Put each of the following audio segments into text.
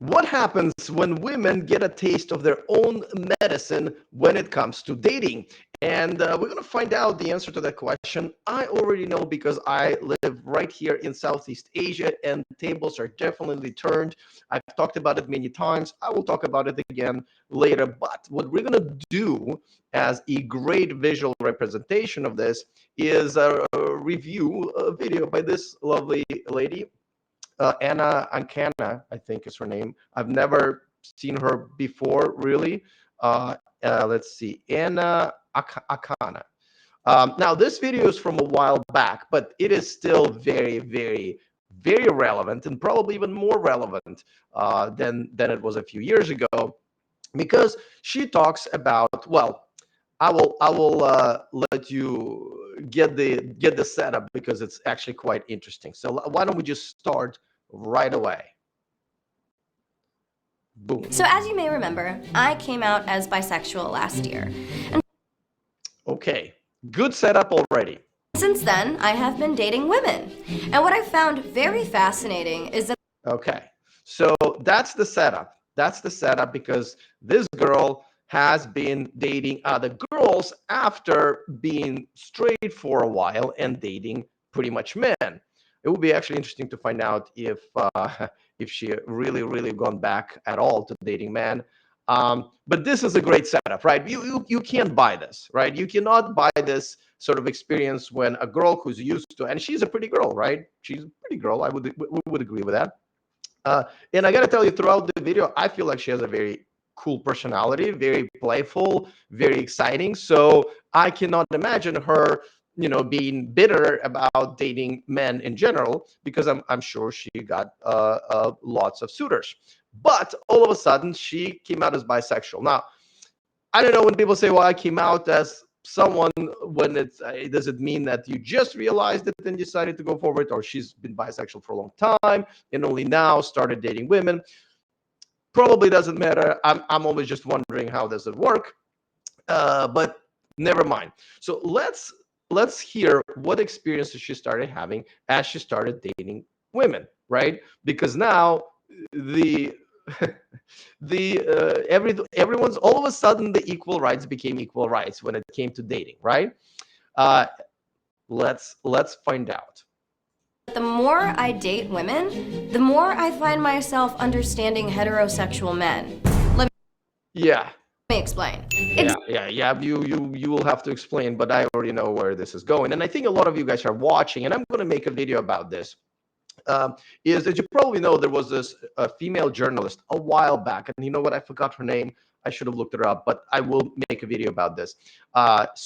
What happens when women get a taste of their own medicine when it comes to dating? And we're going to find out the answer to that question. I already know because I live right here in Southeast Asia, and tables are definitely turned. I've talked about it many times. I will talk about it again later. But what we're going to do as a great visual representation of this is a review a video by this lovely lady, Anna Ancana, I think is her name. I've never seen her before, really. Let's see, Anna Akana. Now, this video is from a while back, but it is still very, very, very relevant, and probably even more relevant than it was a few years ago, because she talks about, well, I will let you get the setup because it's actually quite interesting. So why don't we just start right away? Boom. So as you may remember, I came out as bisexual last year. And Okay, good setup already. since then, I have been dating women. And what I found very fascinating is that Okay, so that's the setup. That's the setup because this girl has been dating other girls after being straight for a while and dating pretty much men. It would be actually interesting to find out if she really gone back at all to dating men. But this is a great setup, right? You can't buy this, right? You cannot buy this sort of experience when a girl who's used to, and she's a pretty girl, right? She's a pretty girl. I would agree with that. Uh, and I got to tell you, throughout the video, I feel like she has a very cool personality, very playful, very exciting. So I cannot imagine her, being bitter about dating men in general, because I'm sure she got lots of suitors. But all of a sudden, she came out as bisexual. Now, I don't know when people say, "Well, I came out as someone," when does it mean that you just realized it and decided to go forward, or she's been bisexual for a long time and only now started dating women? Probably doesn't matter. I'm always just wondering how does it work, but never mind. So let's hear what experiences she started having as she started dating women, right? Because now the everyone's all of a sudden the equal rights became equal rights when it came to dating, right? Uh, let's find out. the more I date women, the more I find myself understanding heterosexual men. Let Yeah, me explain. yeah. You will have to explain, but I already know where this is going, and I think a lot of you guys are watching, and I'm going to make a video about this. Is that you probably know there was this female journalist a while back, and you know what? I forgot her name. I should have looked her up, but I will make a video about this.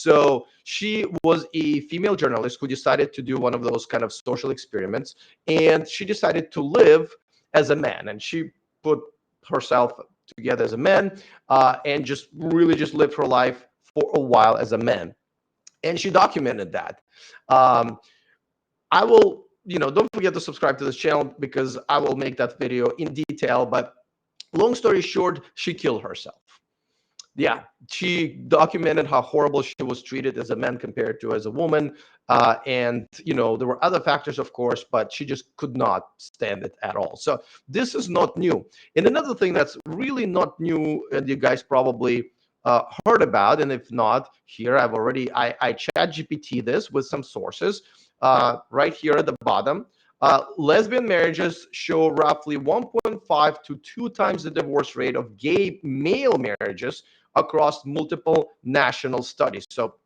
So she was a female journalist who decided to do one of those kind of social experiments, and she decided to live as a man, and she put herself together as a man, and just really just lived her life for a while as a man, and she documented that. Um, I will, don't forget to subscribe to this channel because I will make that video in detail. But long story short, she killed herself. Yeah, she documented how horrible she was treated as a man compared to as a woman. And, there were other factors, of course, but she just could not stand it at all. So this is not new. And another thing that's really not new, and you guys probably heard about, and if not, here I chat GPT this with some sources right here at the bottom. Lesbian marriages show roughly 1.5 to 2 times the divorce rate of gay male marriages across multiple national studies. So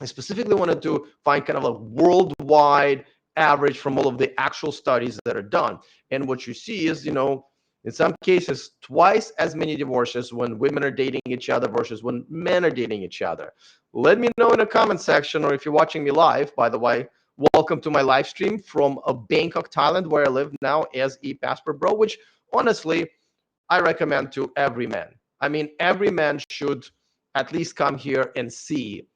I specifically wanted to find kind of a worldwide average from all of the actual studies that are done. And what you see is, in some cases, twice as many divorces when women are dating each other versus when men are dating each other. Let me know in the comment section, or if you're watching me live, by the way, welcome to my live stream from Bangkok, Thailand, where I live now as a passport bro, which honestly, I recommend to every man. I mean, every man should at least come here and see,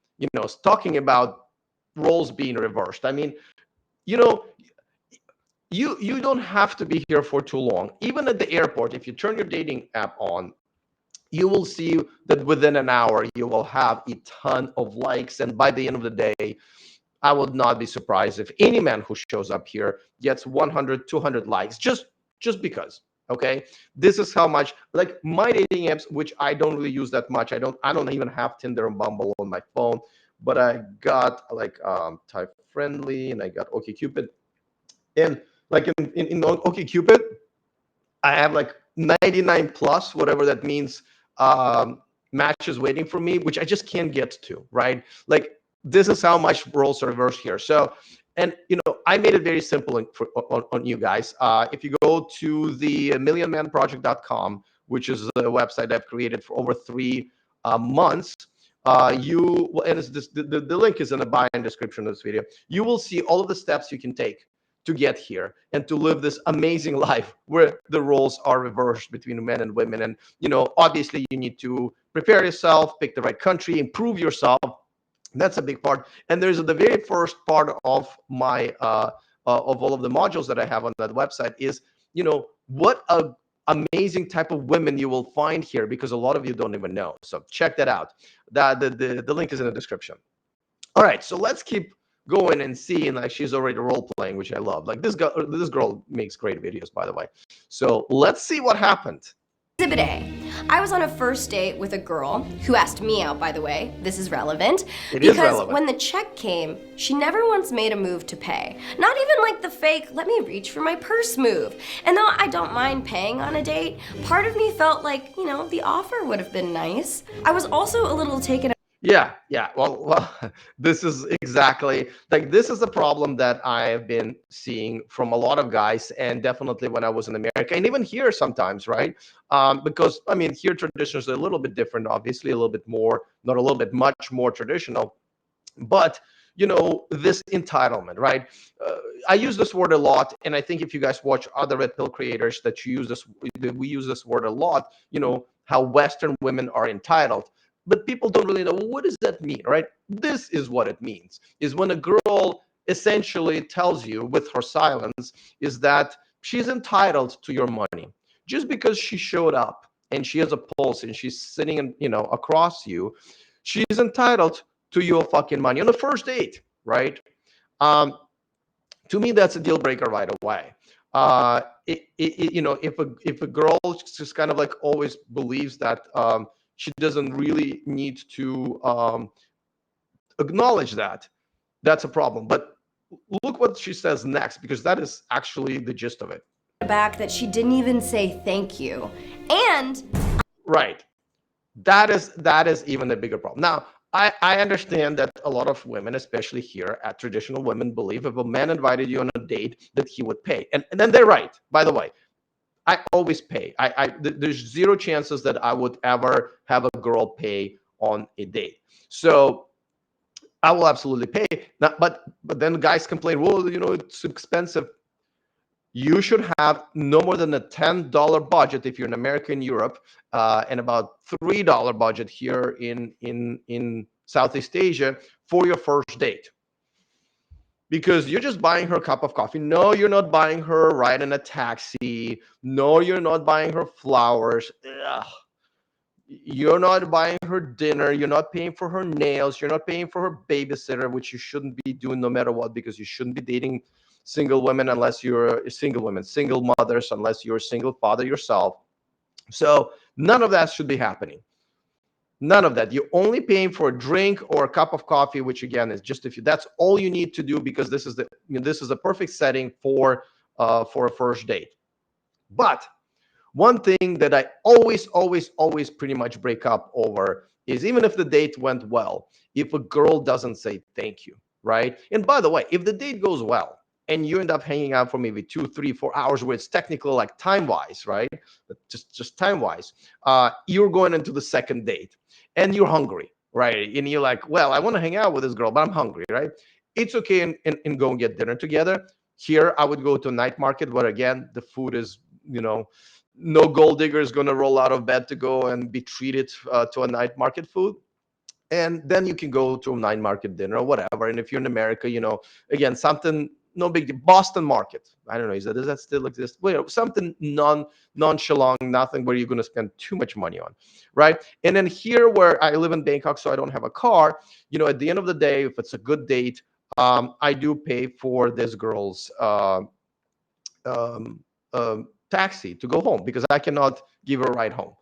talking about roles being reversed. I mean, you know, you don't have to be here for too long. Even at the airport, if you turn your dating app on, you will see that within an hour you will have a ton of likes, and by the end of the day, I would not be surprised if any man who shows up here gets 100, 200 likes just because. Okay, this is how much, like, my dating apps, which I don't really use that much. I don't even have Tinder and Bumble on my phone, but I got like Type Friendly, and I got OkCupid, and like in OkCupid, I have like 99 plus, whatever that means, matches waiting for me, which I just can't get to, right? Like, this is how much roles are reversed here. So, and I made it very simple on you guys. If you go to the millionmanproject.com, which is the website I've created for over 3 months, and the link is in the bio and description of this video. You will see all of the steps you can take to get here and to live this amazing life where the roles are reversed between men and women. And obviously you need to prepare yourself, pick the right country, improve yourself. That's a big part. And there's the very first part of my of all of the modules that I have on that website is what a amazing type of women you will find here, because a lot of you don't even know. So check that out. The link is in the description. All right, so let's keep going and seeing. Like, she's already role playing, which I love. Like, this girl makes great videos, by the way. So let's see what happened. Exhibit A. I was on a first date with a girl who asked me out, by the way. This is relevant. Because when the check came, she never once made a move to pay. Not even like the fake, let me reach for my purse move. And though I don't mind paying on a date, part of me felt like, the offer would have been nice. I was also a little taken. Yeah. Well, this is exactly like, this is a problem that I've been seeing from a lot of guys, and definitely when I was in America, and even here sometimes, right? Because I mean, here traditions are a little bit different, obviously, a little bit more, not a little bit, much more traditional, but this entitlement, right? I use this word a lot, and I think if you guys watch other red pill creators, that we use this word a lot. How Western women are entitled, but people don't really know, well, what does that mean, right? This is what it means: is when a girl essentially tells you with her silence is that she's entitled to your money just because she showed up and she has a pulse and she's sitting across you. She's entitled to your fucking money on the first date, right? Um, to me, that's a deal breaker right away. If a girl just kind of like always believes that she doesn't really need to acknowledge that, that's a problem. But look what she says next, because that is actually the gist of it. Back that she didn't even say thank you. And right, that is even a bigger problem. Now, I understand that a lot of women, especially here at traditional women, believe if a man invited you on a date that he would pay. And then they're right, by the way. I always pay. There's zero chances that I would ever have a girl pay on a date. So I will absolutely pay. Now, but then guys complain, well, it's expensive. You should have no more than a $10 budget if you're in America and Europe, and about $3 budget here in Southeast Asia for your first date. Because you're just buying her a cup of coffee. No, you're not buying her a ride in a taxi. No, you're not buying her flowers. Ugh. You're not buying her dinner. You're not paying for her nails. You're not paying for her babysitter, which you shouldn't be doing no matter what, because you shouldn't be dating single women unless you're single mothers, unless you're a single father yourself. So none of that should be happening. None of that. You're only paying for a drink or a cup of coffee, which again is just that's all you need to do, because this is a perfect setting for a first date. But one thing that I always pretty much break up over is, even if the date went well, if a girl doesn't say thank you, right? And by the way, if the date goes well and you end up hanging out for maybe 2, 3, 4 hours, where it's technically like time-wise, right? But just time-wise, you're going into the second date and you're hungry, right? And you're like, well, I want to hang out with this girl, but I'm hungry, right? It's okay and go and get dinner together. Here, I would go to a night market where, again, the food is, no gold digger is going to roll out of bed to go and be treated to a night market food. And then you can go to a night market dinner or whatever. And if you're in America, again, something, no big deal. Boston market. I don't know. Does that still exist? Well, something nonchalant, nothing where you're going to spend too much money on, right? And then here, where I live in Bangkok, so I don't have a car, at the end of the day, if it's a good date, I do pay for this girl's taxi to go home because I cannot give her a ride home.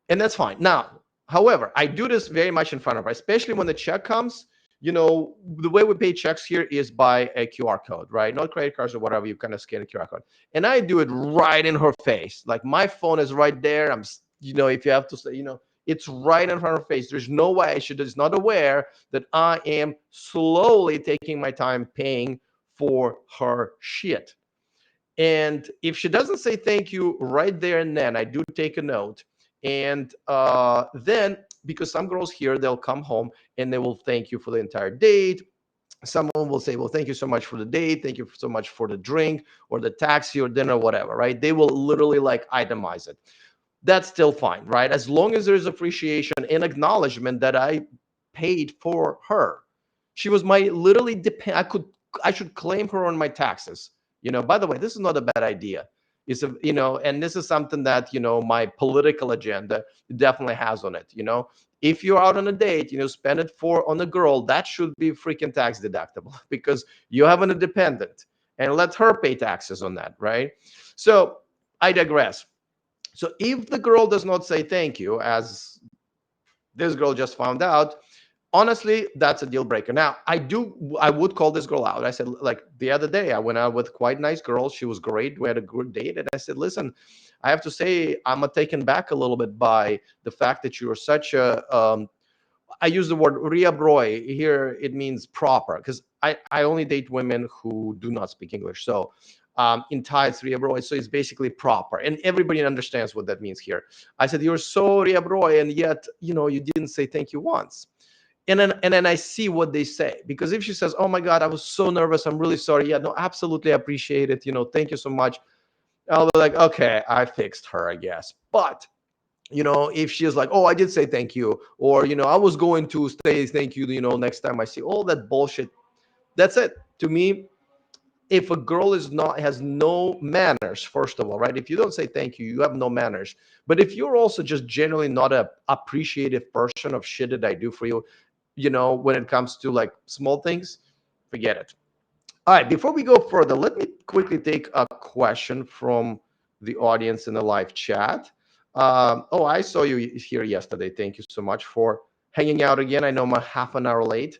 And that's fine. Now, however, I do this very much in front of her, especially when the check comes. The way we pay checks here is by a QR code, right? Not credit cards or whatever. You kind of scan a QR code. And I do it right in her face. Like my phone is right there. If you have to say, it's right in front of her face. There's no way she is not aware that I am slowly taking my time paying for her shit. And if she doesn't say thank you right there and then, I do take a note. And then, because some girls here, they'll come home and they will thank you for the entire date. Someone will say, well, thank you so much for the date. Thank you so much for the drink or the taxi or dinner, whatever, right? They will literally like itemize it. That's still fine, right? As long as there's appreciation and acknowledgement that I paid for her. She was my literally I should claim her on my taxes. By the way, this is not a bad idea. And this is something that, my political agenda definitely has on it. If you're out on a date, spend it on a girl, that should be freaking tax deductible because you have an independent and let her pay taxes on that, right? So I digress. So if the girl does not say thank you, as this girl just found out, honestly, that's a deal breaker. Now, I would call this girl out. I said, like the other day, I went out with quite a nice girl. She was great. We had a good date. And I said, listen, I have to say, I'm taken back a little bit by the fact that you are such I use the word riabroi. Here it means proper, because I only date women who do not speak English. So in Thai, it's riabroi. So it's basically proper. And everybody understands what that means here. I said, you're so riabroi, and yet, you didn't say thank you once. And then I see what they say. Because if she says, oh my God, I was so nervous, I'm really sorry. Yeah, no, absolutely appreciate it. Thank you so much. I'll be like, okay, I fixed her, I guess. But if she's like, oh, I did say thank you, or I was going to say thank you, next time I see all that bullshit, that's it. To me, if a girl has no manners, first of all, right? If you don't say thank you, you have no manners. But if you're also just generally not a appreciative person of shit that I do for you, when it comes to like small things, forget it. All right, before we go further, let me quickly take a question from the audience in the live chat. I saw you here yesterday. Thank you so much for hanging out again. I know I'm half an hour late.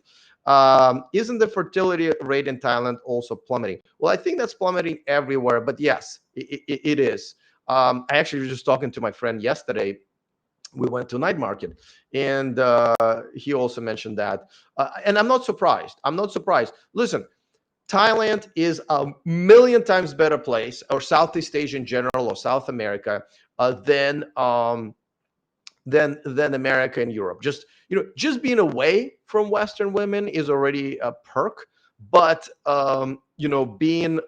Isn't the fertility rate in Thailand also plummeting? Well, I think that's plummeting everywhere, but yes, it is. I actually was just talking to my friend yesterday. We went to night market, and he also mentioned that. And I'm not surprised. Listen, Thailand is a million times better place, or Southeast Asia in general, or South America, than America and Europe. Just being away from Western women is already a perk, but being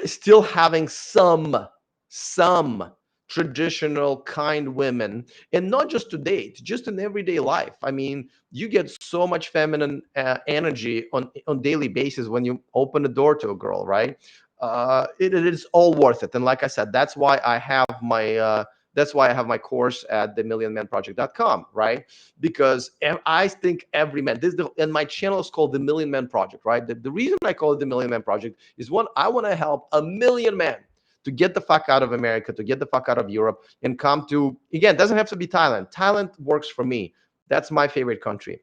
still having some traditional kind women, and not just to date, just in everyday life. I mean, you get so much feminine energy on daily basis when you open the door to a girl, right? It is all worth it. And like I said, that's why I have my course at themillionmanproject.com, right? Because I think every man, and my channel is called The Million Man Project, right? The reason I call it The Million Man Project is, one, I want to help a million men to get the fuck out of America, to get the fuck out of Europe, and come to, again, it doesn't have to be Thailand. Thailand works for me. That's my favorite country.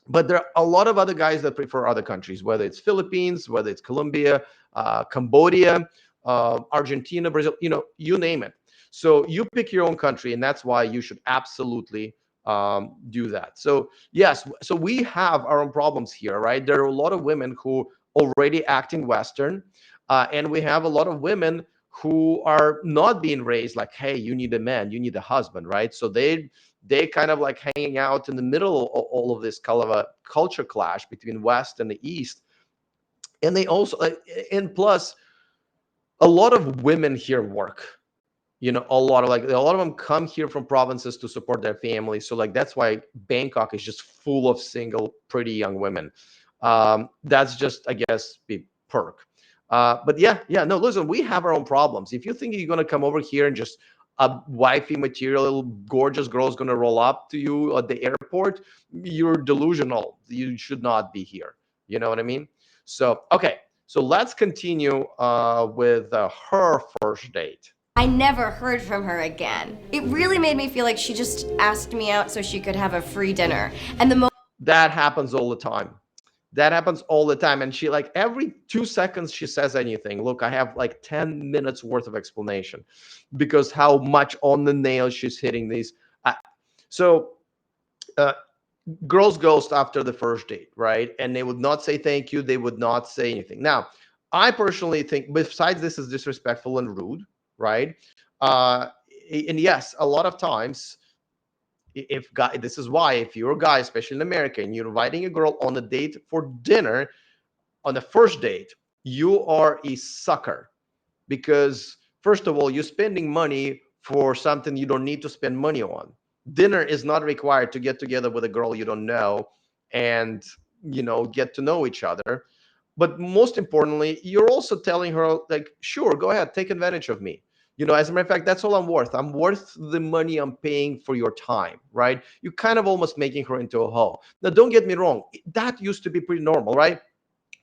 But there are a lot of other guys that prefer other countries, whether it's Philippines, whether it's Colombia, Cambodia, Argentina, Brazil, you name it. So you pick your own country, and that's why you should absolutely do that. So yes, so we have our own problems here, right? There are a lot of women who already acting Western, and we have a lot of women who are not being raised like, hey, you need a man, you need a husband, right? So they kind of like hanging out in the middle of all of this kind of a culture clash between West and the East. And they also, and plus, a lot of women here work. A lot of them come here from provinces to support their families. So like that's why Bangkok is just full of single, pretty young women. That's just, I guess, the perk. But no, listen, we have our own problems. If you think you're gonna come over here and just a wifey material, gorgeous girl's gonna roll up to you at the airport, you're delusional. You should not be here. You know what I mean? So, okay. So let's continue with her first date. I never heard from her again. It really made me feel like she just asked me out so she could have a free dinner. And that happens all the time. That happens all the time. And she, like, every 2 seconds she says anything. Look, I have like 10 minutes worth of explanation because how much on the nail she's hitting these. So uh, girls ghost after the first date, right? And they would not say thank you. They would not say anything. Now, I personally think, besides this is disrespectful and rude, right? Uh, and yes, a lot of times, if guy, this is why if you're a guy, especially in America, and you're inviting a girl on a date for dinner on the first date, you are a sucker because first of all, you're spending money for something you don't need to spend money on. Dinner is not required to get together with a girl you don't know and get to know each other. But most importantly, you're also telling her, like, sure, go ahead, take advantage of me. As a matter of fact, that's all I'm worth. I'm worth the money I'm paying for your time, right? You're kind of almost making her into a hoe. Now, don't get me wrong, that used to be pretty normal, right?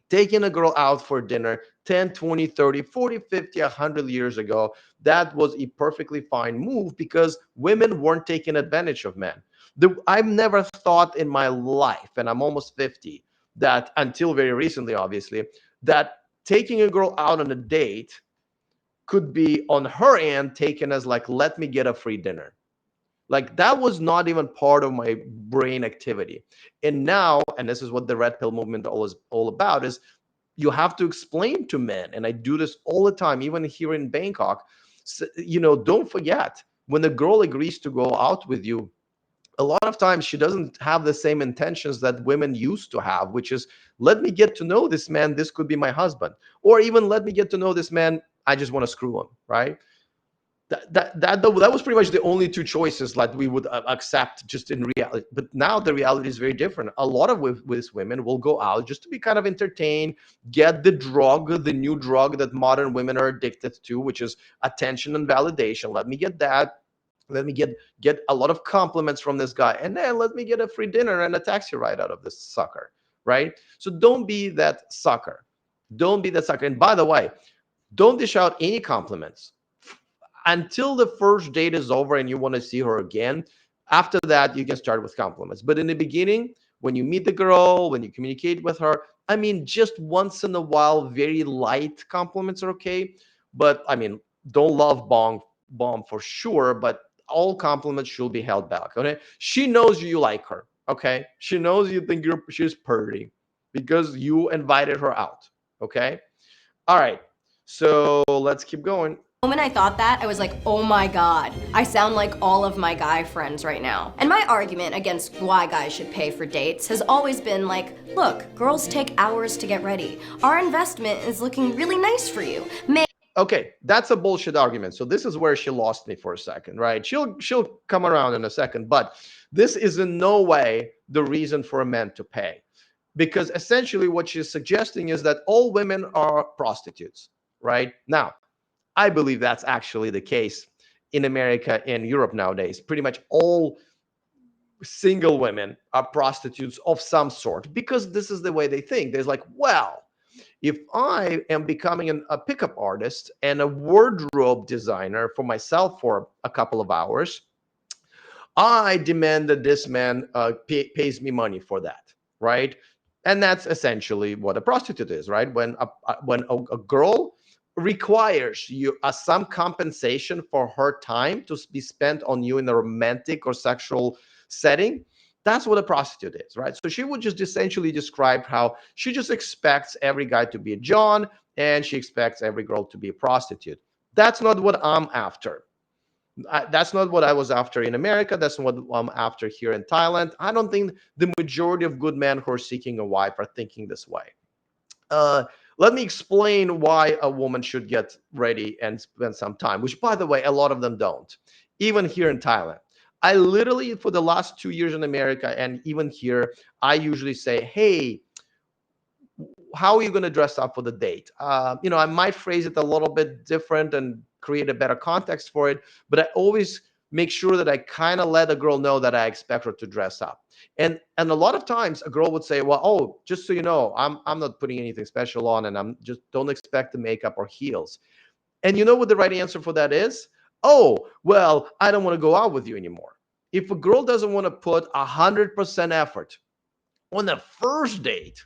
Taking a girl out for dinner 10, 20, 30, 40, 50, 100 years ago, that was a perfectly fine move because women weren't taking advantage of men. I've never thought in my life, and I'm almost 50, that until very recently, obviously, that taking a girl out on a date could be on her end taken as like, let me get a free dinner. Like, that was not even part of my brain activity. And now, and this is what the red pill movement is all about, is you have to explain to men, and I do this all the time, even here in Bangkok. Don't forget, when the girl agrees to go out with you, a lot of times she doesn't have the same intentions that women used to have, which is, let me get to know this man, this could be my husband, or even let me get to know this man, I just want to screw him, right? That was pretty much the only two choices that we would accept just in reality. But now the reality is very different. A lot of with women will go out just to be kind of entertained, get the new drug that modern women are addicted to, which is attention and validation. Let me get that. Let me get a lot of compliments from this guy, and then let me get a free dinner and a taxi ride out of this sucker, right? So don't be that sucker. Don't be that sucker. And by the way, don't dish out any compliments until the first date is over and you want to see her again. After that, you can start with compliments. But in the beginning, when you meet the girl, when you communicate with her, I mean, just once in a while, very light compliments are okay. But I mean, don't love bomb for sure, but all compliments should be held back. Okay. She knows you like her. Okay. She knows you think she's pretty because you invited her out. Okay. All right. So let's keep going. The moment I thought that, I was like, oh my god, I sound like all of my guy friends right now. And my argument against why guys should pay for dates has always been like, look, girls take hours to get ready. Our investment is looking really nice for you. Okay, that's a bullshit argument. So this is where she lost me for a second, right? She'll come around in a second, but this is in no way the reason for a man to pay. Because essentially what she's suggesting is that all women are prostitutes, right? Now, I believe that's actually the case in America and Europe nowadays. Pretty much all single women are prostitutes of some sort because this is the way they think. There's like, well, if I am becoming a pickup artist and a wardrobe designer for myself for a couple of hours, I demand that this man pays me money for that, right? And that's essentially what a prostitute is, right? When a girl requires you some compensation for her time to be spent on you in a romantic or sexual setting, that's what a prostitute is, right? So she would just essentially describe how she just expects every guy to be a John and she expects every girl to be a prostitute. That's not what I'm after. That's not what I was after in America. That's what I'm after here in Thailand. I don't think the majority of good men who are seeking a wife are thinking this way. Let me explain why a woman should get ready and spend some time, which, by the way, a lot of them don't, even here in Thailand. I literally, for the last 2 years in America and even here, I usually say, hey, how are you going to dress up for the date? I might phrase it a little bit different and create a better context for it, but I always make sure that I kind of let a girl know that I expect her to dress up. And a lot of times a girl would say, well, oh, just so you know, I'm not putting anything special on, and I'm just don't expect the makeup or heels. And you know what the right answer for that is? Oh, well, I don't want to go out with you anymore. If a girl doesn't want to put 100% effort on the first date,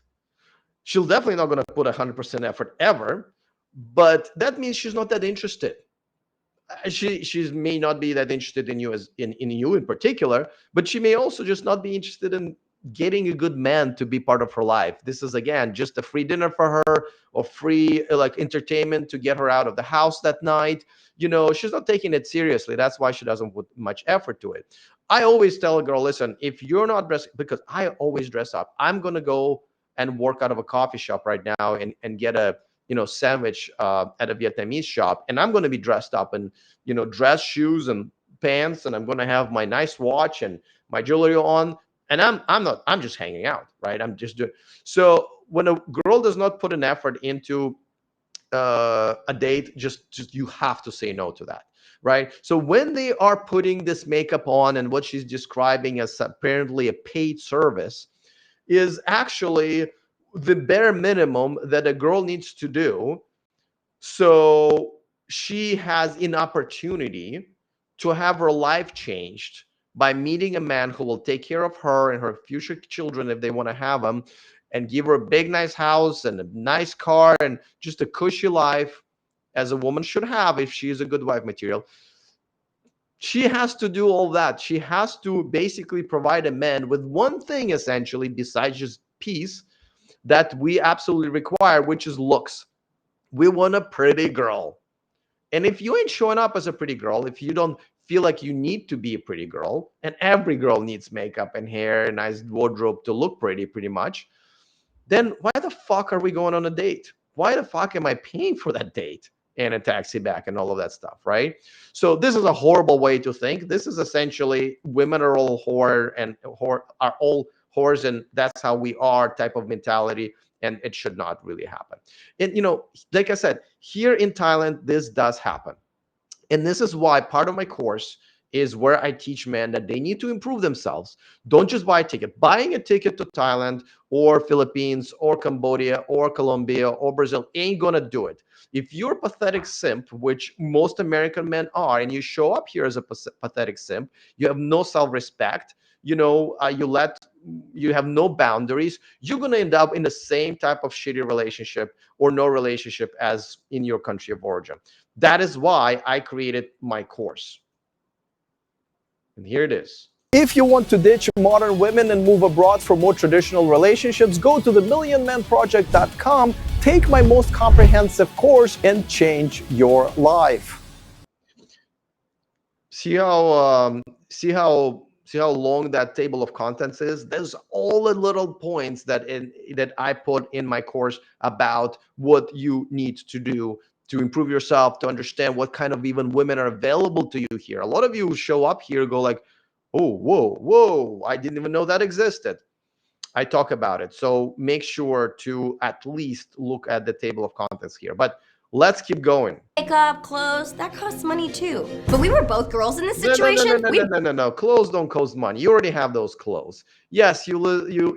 she'll definitely not going to put 100% effort ever, but that means she's not that interested. She may not be that interested in you as in you in particular, but she may also just not be interested in getting a good man to be part of her life. This is again just a free dinner for her, or free like entertainment to get her out of the house that night. You know, she's not taking it seriously. That's why she doesn't put much effort to it. I always tell a girl, listen, if you're not dressing, because I always dress up, I'm gonna go and work out of a coffee shop right now and get a sandwich at a Vietnamese shop, and I'm going to be dressed up in dress shoes and pants, and I'm going to have my nice watch and my jewelry on, and I'm just hanging out, right? I'm just doing. So when a girl does not put an effort into a date, just you have to say no to that, right? So when they are putting this makeup on, and what she's describing as apparently a paid service is actually the bare minimum that a girl needs to do, so she has an opportunity to have her life changed by meeting a man who will take care of her and her future children if they want to have them, and give her a big nice house and a nice car and just a cushy life, as a woman should have if she is a good wife material. She has to do all that. She has to basically provide a man with one thing essentially besides just peace that we absolutely require, which is looks. We want a pretty girl. And if you ain't showing up as a pretty girl, if you don't feel like you need to be a pretty girl, and every girl needs makeup and hair and nice wardrobe to look pretty much, then why the fuck are we going on a date? Why the fuck am I paying for that date and a taxi back and all of that stuff, right? So this is a horrible way to think. This is essentially women are all whore and are all whores, and that's how we are type of mentality, and it should not really happen. And like I said, here in Thailand, this does happen. And this is why part of my course is where I teach men that they need to improve themselves. Don't just buy a ticket. Buying a ticket to Thailand or Philippines or Cambodia or Colombia or Brazil ain't gonna do it. If you're a pathetic simp, which most American men are, and you show up here as a pathetic simp, you have no self-respect, you have no boundaries, you're going to end up in the same type of shitty relationship or no relationship as in your country of origin. That is why I created my course. And here it is. If you want to ditch modern women and move abroad for more traditional relationships, go to themillionmanproject.com, take my most comprehensive course, and change your life. See how long that table of contents is? There's all the little points that I put in my course about what you need to do to improve yourself, to understand what kind of even women are available to you here. A lot of you show up here, go like, oh, whoa, I didn't even know that existed. I talk about it. So make sure to at least look at the table of contents here. But let's keep going. Makeup, clothes, that costs money too. But we were both girls in this situation. No. Clothes don't cost money. You already have those clothes. Yes, you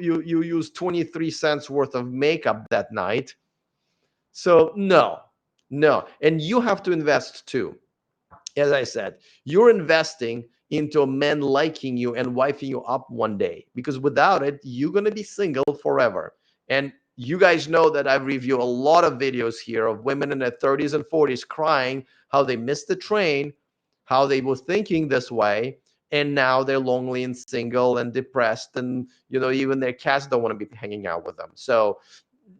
use 23 cents worth of makeup that night. So no. And you have to invest too. As I said, you're investing into a man liking you and wifing you up one day, because without it, you're going to be single forever. And you guys know that I review a lot of videos here of women in their 30s and 40s crying how they missed the train, how they were thinking this way, and now they're lonely and single and depressed, and even their cats don't want to be hanging out with them. So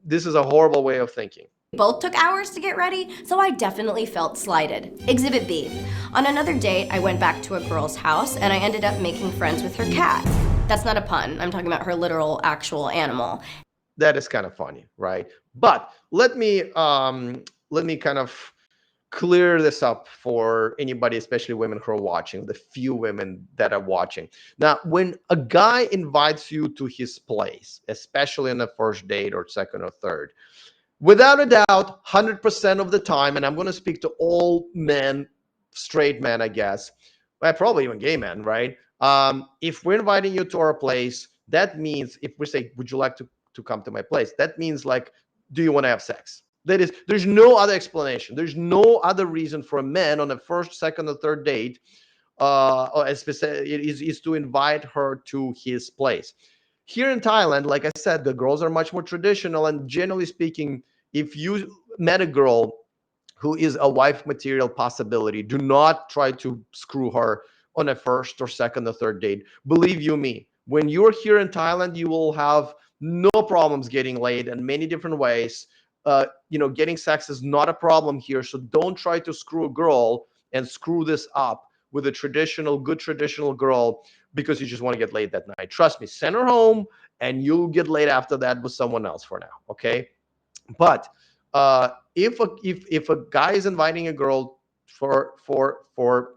this is a horrible way of thinking. Both took hours to get ready, so I definitely felt slighted. Exhibit B. On another date, I went back to a girl's house and I ended up making friends with her cat. That's not a pun. I'm talking about her literal, actual animal. That is kind of funny, right? But let me kind of clear this up for anybody, especially women who are watching, the few women that are watching. Now, when a guy invites you to his place, especially on the first date or second or third, without a doubt, 100% of the time, and I'm going to speak to all men, straight men, I guess, well, probably even gay men, right? If we're inviting you to our place, that means if we say, would you like to come to my place? That means like, do you want to have sex? That is, there's no other explanation. There's no other reason for a man on a first, second, or third date or is to invite her to his place. Here in Thailand, like I said, the girls are much more traditional, and generally speaking, if you met a girl who is a wife material possibility, do not try to screw her on a first or second or third date. Believe you me, when you're here in Thailand, you will have no problems getting laid in many different ways. Getting sex is not a problem here, so don't try to screw a girl and screw this up with a good traditional girl because you just want to get laid that night. Trust me, send her home and you'll get laid after that with someone else for now. Okay. But if a guy is inviting a girl for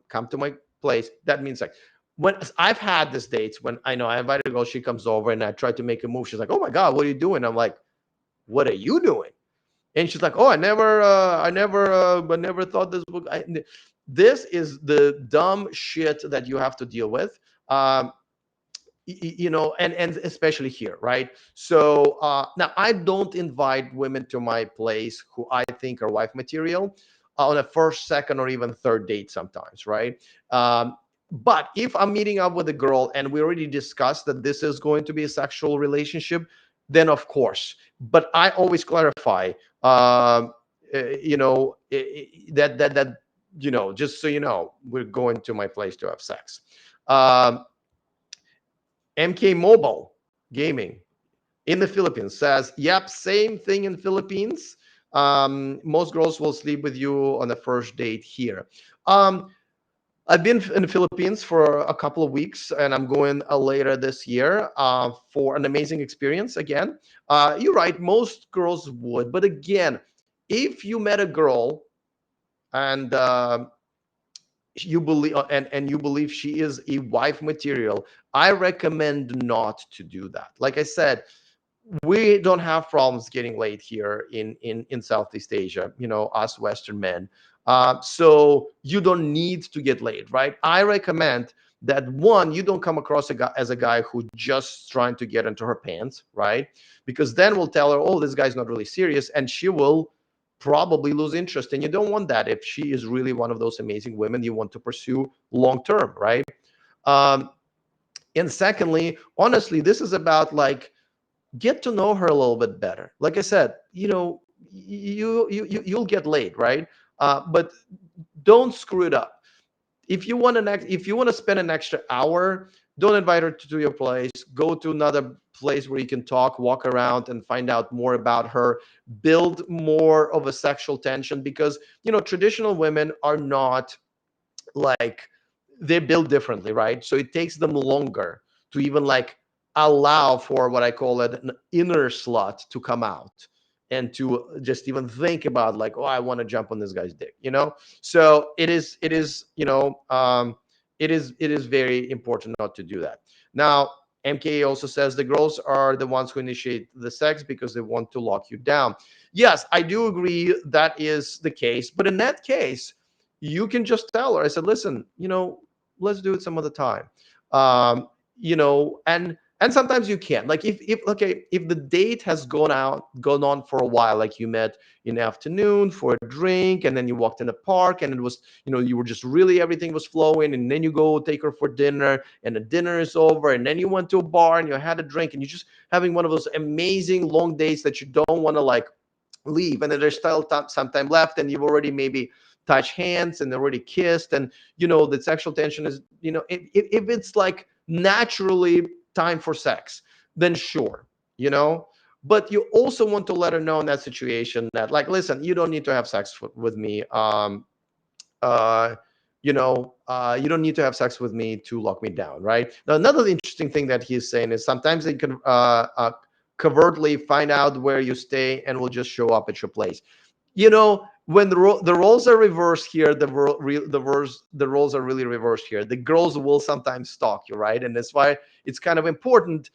come to my place, that means like when I've had these dates when I know I invited a girl, she comes over and I try to make a move. She's like, "Oh my God, what are you doing?" I'm like, "What are you doing?" And she's like, "Oh, I never thought this would." This is the dumb shit that you have to deal with. Um, and especially here, right? So now I don't invite women to my place who I think are wife material on a first, second, or even third date sometimes, right? But if I'm meeting up with a girl and we already discussed that this is going to be a sexual relationship, then of course. But I always clarify, that just so you know, we're going to my place to have sex. Um, MK Mobile Gaming in the Philippines says, yep, same thing in Philippines. Most girls will sleep with you on the first date here. I've been in the Philippines for a couple of weeks, and I'm going later this year for an amazing experience again. You're right, most girls would. But again, if you met a girl and you believe she is a wife material, I recommend not to do that. Like I said, we don't have problems getting laid here in Southeast Asia, us Western men. So you don't need to get laid, right? I recommend that one, you don't come across as a guy who just trying to get into her pants, right? Because then we'll tell her, oh, this guy's not really serious, and she will probably lose interest. And you don't want that if she is really one of those amazing women you want to pursue long term, right? Um, and secondly, honestly, this is about like get to know her a little bit better. Like I said, you'll get laid, right? But don't screw it up. If you want to spend an extra hour, don't invite her to your place. Go to another place where you can talk, walk around, and find out more about her. Build more of a sexual tension because traditional women are not like they're built differently, right? So it takes them longer to even like allow for what I call it an inner slut to come out and to just even think about like, oh, I want to jump on this guy's dick. So it is very important not to do that. Now, MK also says the girls are the ones who initiate the sex because they want to lock you down. Yes, I do agree that is the case, but in that case you can just tell her, I said, listen, let's do it some other time. And sometimes you can. Like if the date has gone on for a while, like you met in the afternoon for a drink, and then you walked in the park, and it was, you were just really everything was flowing, and then you go take her for dinner, and the dinner is over, and then you went to a bar and you had a drink, and you're just having one of those amazing long dates that you don't want to like leave, and then there's still some time left, and you've already maybe touched hands and already kissed, and the sexual tension is, if it's like naturally time for sex, then sure, but you also want to let her know in that situation that like, listen, you don't need to have sex with me. Uh, you don't need to have sex with me to lock me down, right? Now, another interesting thing that he's saying is sometimes they can covertly find out where you stay and will just show up at your place. When the roles are reversed here, the roles are really reversed here. The girls will sometimes stalk you, right? And that's why it's kind of important.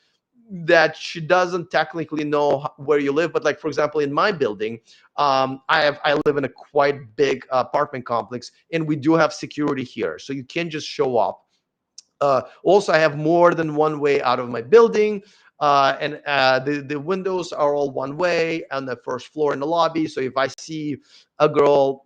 that she doesn't technically know where you live. But like, for example, in my building, I live in a quite big apartment complex, and we do have security here, so you can't just show up. Also, I have more than one way out of my building, and the windows are all one way on the first floor in the lobby. So if I see a girl,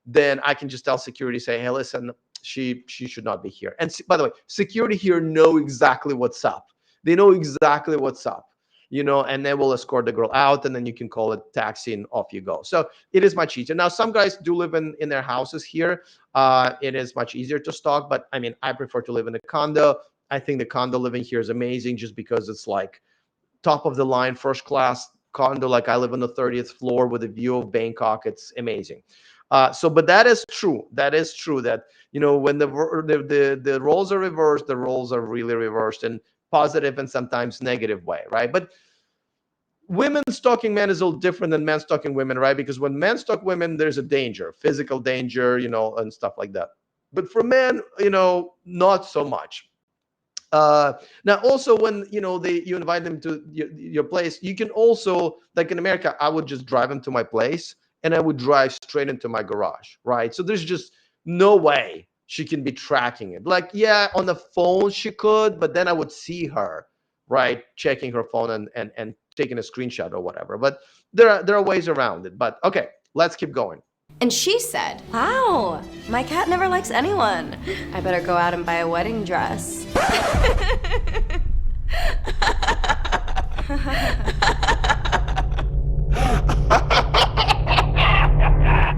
then I can just tell security, say, hey, listen, she should not be here. And by the way, security here know exactly what's up. They know exactly what's up, and they will escort the girl out, and then you can call a taxi and off you go. So it is much easier. Now, some guys do live in their houses here. It is much easier to stalk, but I mean, I prefer to live in a condo. I think the condo living here is amazing just because it's like top of the line, first class condo. Like I live on the 30th floor with a view of Bangkok. It's amazing. But that is true. That is true that, when the roles are reversed, the roles are really reversed in positive and sometimes negative way, right? But women stalking men is a little different than men stalking women, right? Because when men stalk women, there's a danger, physical danger, and stuff like that. But for men, not so much. Now, also when you invite them to your place, you can also, like in America, I would just drive them to my place and I would drive straight into my garage, right? So there's just no way she can be tracking it. Like, yeah, on the phone she could, but then I would see her, right, checking her phone and taking a screenshot or whatever. But there are ways around it. But okay, let's keep going. And she said, wow, my cat never likes anyone. I better go out and buy a wedding dress.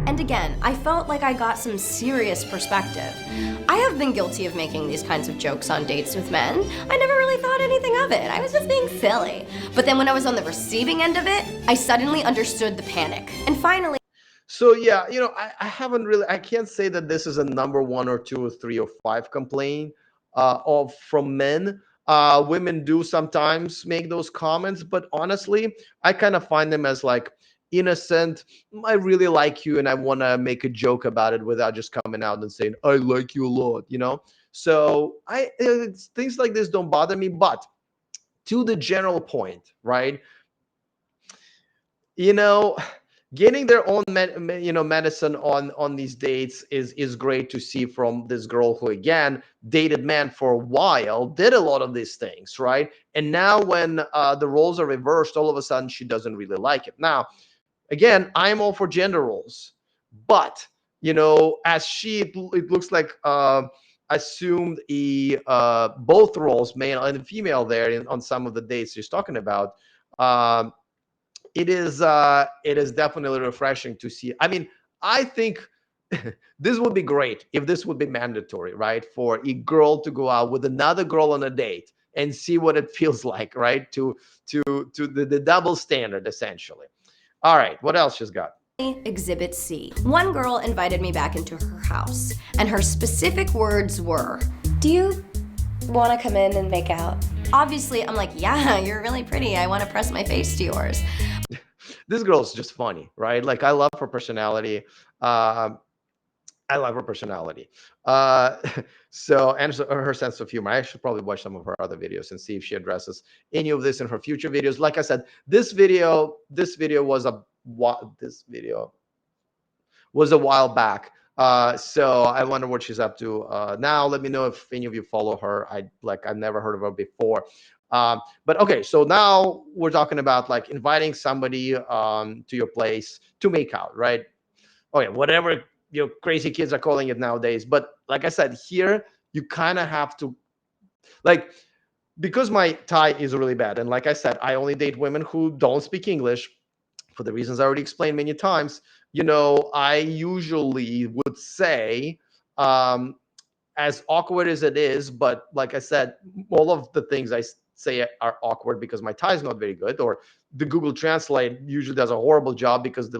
And again, I felt like I got some serious perspective. I have been guilty of making these kinds of jokes on dates with men. I never really thought anything of it. I was just being silly. But then when I was on the receiving end of it, I suddenly understood the panic. And finally, so yeah, I haven't really, I can't say that this is a number 1 or 2 or 3 or 5 complaint from men. Women do sometimes make those comments, but honestly, I kind of find them as like innocent. I really like you and I want to make a joke about it without just coming out and saying, I like you a lot. So things like this don't bother me, but to the general point, right? Getting their own medicine on these dates is great to see from this girl who again dated men for a while, did a lot of these things, right? And now when the roles are reversed, all of a sudden she doesn't really like it. Now, again, I'm all for gender roles, but as it looks like assumed both roles, male and female, there on some of the dates she's talking about. It is definitely refreshing to see. I mean, I think this would be great if this would be mandatory, right? For a girl to go out with another girl on a date and see what it feels like, right? To the double standard, essentially. All right, what else she's got? Exhibit C. One girl invited me back into her house, and her specific words were, do you want to come in and make out? Obviously, I'm like, yeah, you're really pretty. I want to press my face to yours. This girl's just funny, right? Like, I love her personality. I love her personality. And her sense of humor. I should probably watch some of her other videos and see if she addresses any of this in her future videos. Like I said, this video was a while back. So I wonder what she's up to now. Let me know if any of you follow her. I've never heard of her before. But okay, so now we're talking about like inviting somebody to your place to make out, right? Okay, whatever crazy kids are calling it nowadays. But like I said, here you kind of have to, like, because my Thai is really bad, and like I said, I only date women who don't speak English for the reasons I already explained many times. I usually would say, as awkward as it is, but like I said, all of the things I say are awkward because my Thai is not very good, or the Google Translate usually does a horrible job because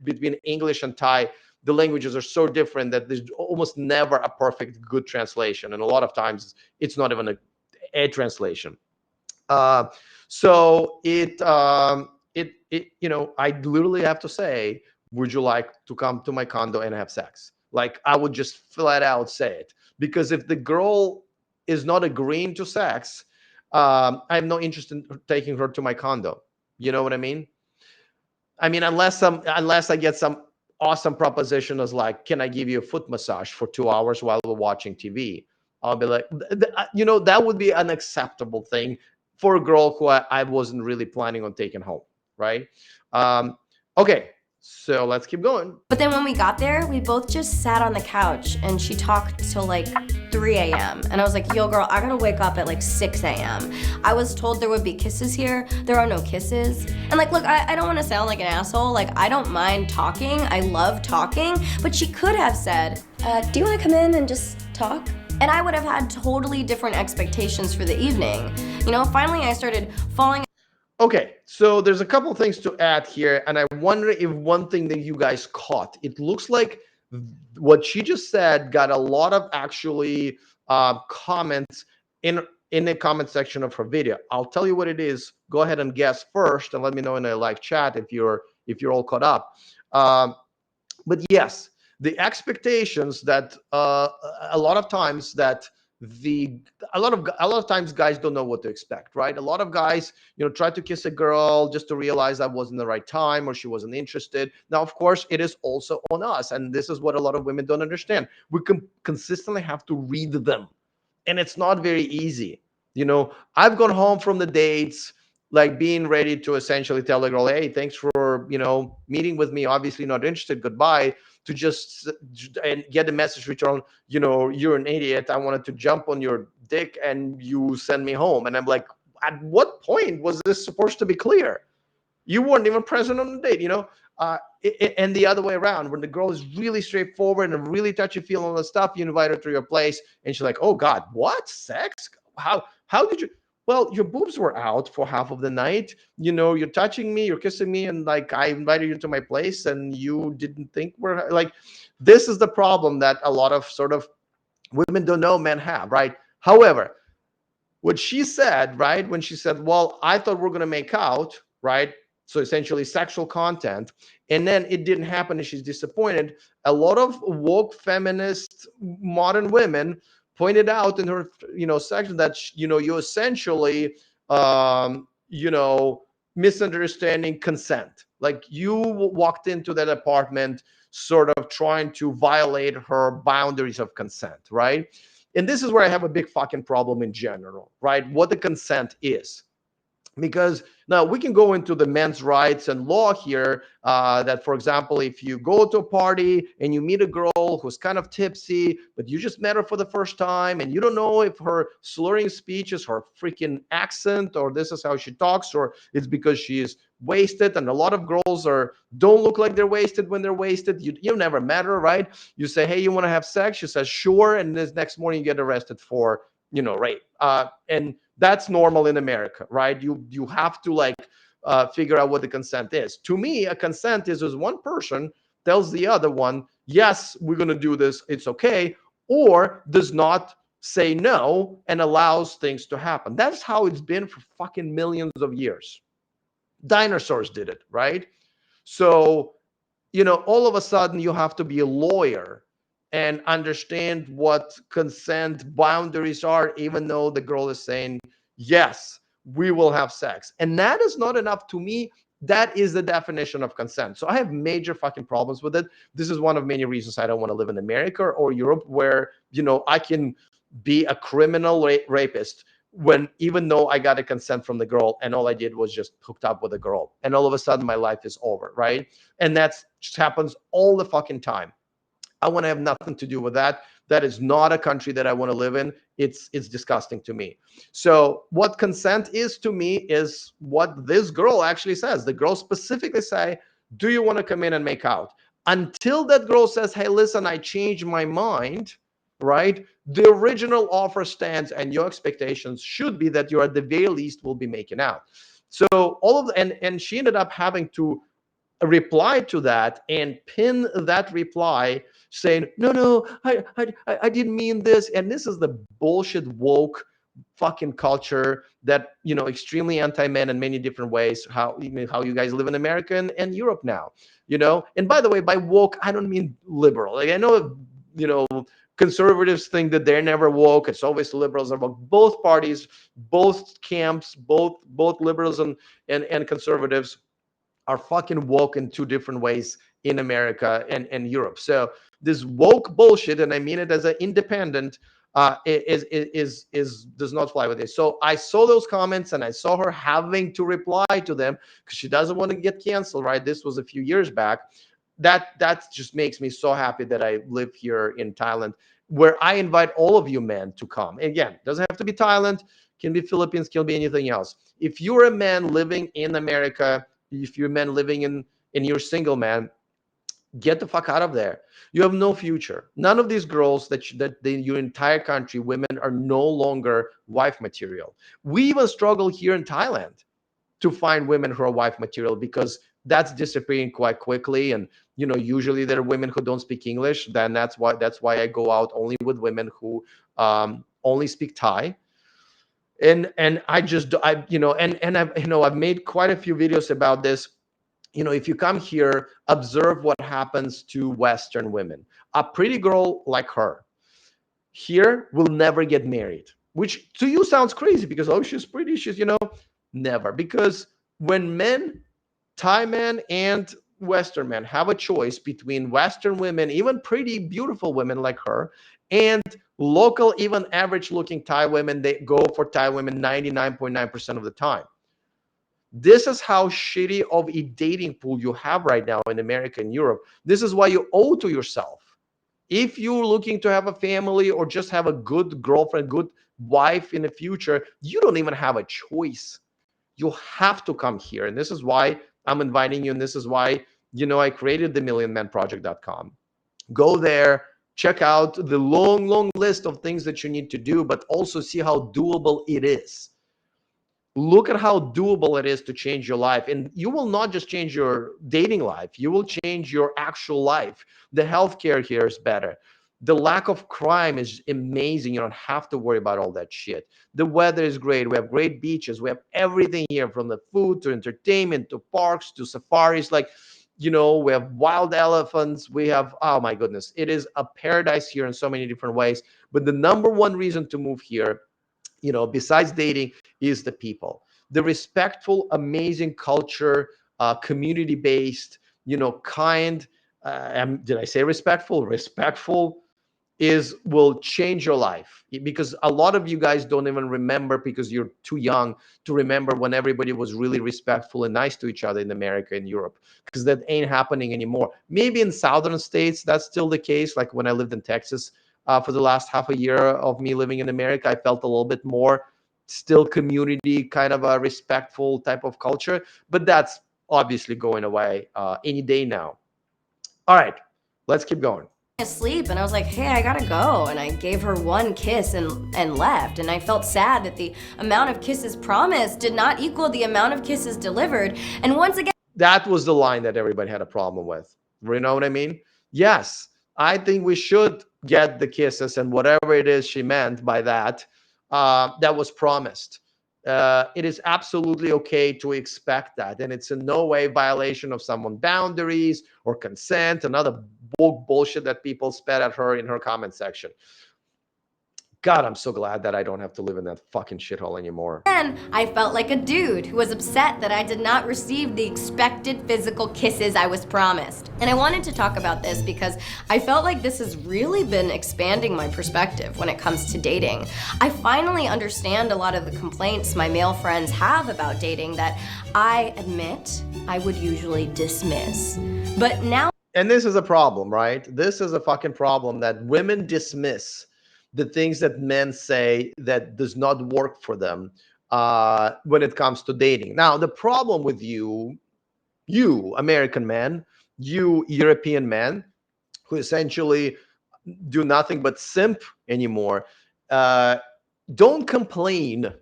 between English and Thai, the languages are so different that there's almost never a perfect good translation, and a lot of times it's not even a translation. So I literally have to say, would you like to come to my condo and have sex? Like, I would just flat out say it, because if the girl is not agreeing to sex, I have no interest in taking her to my condo. You know what I mean? I mean, unless I get some awesome proposition as like, can I give you a foot massage for 2 hours while we're watching TV? I'll be like, that would be an acceptable thing for a girl who I wasn't really planning on taking home, right? Okay, so let's keep going. But then when we got there, we both just sat on the couch and she talked till like 3 a.m. And I was like, yo, girl, I gotta wake up at like 6 a.m. I was told there would be kisses here. There are no kisses. And like, look, I don't wanna sound like an asshole. Like, I don't mind talking. I love talking. But she could have said, do you wanna come in and just talk? And I would have had totally different expectations for the evening. You know, finally I started falling. Okay, so there's a couple things to add here, and I wonder if one thing that you guys caught, it looks like what she just said got a lot of actually comments in the comment section of her video. I'll tell you what it is. Go ahead and guess first, and let me know in a live chat if you're all caught up. But yes, the expectations that a lot of times that a lot of times guys don't know what to expect, right? A lot of guys, try to kiss a girl just to realize that wasn't the right time or she wasn't interested. Now, of course, it is also on us, and this is what a lot of women don't understand. We consistently have to read them, and it's not very easy. I've gone home from the dates like being ready to essentially tell the girl, hey, thanks for meeting with me, obviously not interested, goodbye, to just and get the message returned, you're an idiot, I wanted to jump on your dick and you send me home. And I'm like, at what point was this supposed to be clear? You weren't even present on the date, and the other way around, when the girl is really straightforward and really touchy-feely on the stuff, you invite her to your place and she's like, oh God, what? Sex? How did you? Well, your boobs were out for half of the night. You're touching me, you're kissing me, and like I invited you to my place and you didn't think we're like, this is the problem that a lot of sort of women don't know men have, right? However, what she said, right, when she said, well, I thought we're going to make out, right? So essentially sexual content, and then it didn't happen and she's disappointed. A lot of woke feminist modern women pointed out in her section that you essentially misunderstanding consent. Like you walked into that apartment sort of trying to violate her boundaries of consent, right? And this is where I have a big fucking problem in general, right? What the consent is. Because now we can go into the men's rights and law here, that, for example, if you go to a party and you meet a girl who's kind of tipsy, but you just met her for the first time and you don't know if her slurring speech is her freaking accent or this is how she talks or it's because she is wasted. And a lot of girls don't look like they're wasted when they're wasted. You never met her, right? You say, hey, you want to have sex? She says, sure. And this next morning you get arrested for rape. And that's normal in America, right? You have to figure out what the consent is. To me, a consent is one person tells the other one, yes, we're going to do this, it's okay, or does not say no and allows things to happen. That's how it's been for fucking millions of years. Dinosaurs did it, right? So, all of a sudden you have to be a lawyer and understand what consent boundaries are, even though the girl is saying, yes, we will have sex. And that is not enough to me. That is the definition of consent. So I have major fucking problems with it. This is one of many reasons I don't want to live in America or Europe, where, I can be a criminal rapist when even though I got a consent from the girl and all I did was just hooked up with a girl and all of a sudden my life is over, right? And that just happens all the fucking time. I want to have nothing to do with that. That is not a country that I want to live in. It's disgusting to me. So what consent is to me is what this girl actually says. The girl specifically say, do you want to come in and make out? Until that girl says, hey, listen, I changed my mind, right? The original offer stands and your expectations should be that you at the very least will be making out. So and she ended up having to reply to that and pin that reply saying, no, I didn't mean this. And this is the bullshit woke fucking culture that, extremely anti-men in many different ways, how you guys live in America and Europe now, And by the way, by woke, I don't mean liberal. Like I know, Conservatives think that they're never woke. It's always the liberals are woke. Both parties, both camps, both liberals and conservatives are fucking woke in two different ways in America and Europe. So this woke bullshit, and I mean it as an independent, is does not fly with it. So I saw those comments and I saw her having to reply to them because she doesn't want to get canceled. Right? This was a few years back. That just makes me so happy that I live here in Thailand, where I invite all of you men to come. Again, doesn't have to be Thailand, can be Philippines, can be anything else. If you're a man living in America, if you're a man living in you're single man, get the fuck out of there. You have no future. None of these girls your entire country, women are no longer wife material. We even struggle here in Thailand to find women who are wife material because that's disappearing quite quickly. And usually there are women who don't speak English. Then that's why I go out only with women who only speak Thai. And I've made quite a few videos about this. If you come here, observe what happens to Western women. A pretty girl like her here will never get married, which to you sounds crazy because, oh, she's pretty, she's, never. Because when men, Thai men and Western men have a choice between Western women, even pretty beautiful women like her, and local, even average looking Thai women, they go for Thai women 99.9% of the time. This is how shitty of a dating pool you have right now in America and Europe. This is why you owe to yourself. If you're looking to have a family or just have a good girlfriend, good wife in the future, you don't even have a choice. You have to come here. And this is why I'm inviting you. And this is why, I created the millionmanproject.com. Go there, check out the long, long list of things that you need to do, but also see how doable it is. Look at how doable it is to change your life. And you will not just change your dating life, you will change your actual life. The healthcare here is better. The lack of crime is amazing. You don't have to worry about all that shit. The weather is great. We have great beaches. We have everything here, from the food to entertainment to parks to safaris. Like, we have wild elephants. We have, oh my goodness, it is a paradise here in so many different ways. But the number one reason to move here, besides dating, is the people. The respectful, amazing culture, community-based, kind. Did I say respectful? Respectful will change your life, because a lot of you guys don't even remember, because you're too young to remember when everybody was really respectful and nice to each other in America and Europe, because that ain't happening anymore. Maybe in southern states that's still the case. Like when I lived in Texas for the last half a year of me living in America, I felt a little bit more still community, kind of a respectful type of culture, but that's obviously going away any day now. All right, let's keep going. Asleep, and I was like, hey, I gotta go, and I gave her one kiss and left. And I felt sad that the amount of kisses promised did not equal the amount of kisses delivered. And once again, that was the line that everybody had a problem with. You know what I mean? Yes, I think we should get the kisses and whatever it is she meant by that, that was promised. It is absolutely okay to expect that, and it's in no way violation of someone's boundaries or consent and other bullshit that people spat at her in her comment section. God, I'm so glad that I don't have to live in that fucking shithole anymore. And I felt like a dude who was upset that I did not receive the expected physical kisses I was promised. And I wanted to talk about this because I felt like this has really been expanding my perspective when it comes to dating. I finally understand a lot of the complaints my male friends have about dating that I admit I would usually dismiss. But now... And this is a problem, right? This is a fucking problem, that women dismiss the things that men say that does not work for them when it comes to dating. Now, the problem with you American men, you European men, who essentially do nothing but simp anymore, don't complain,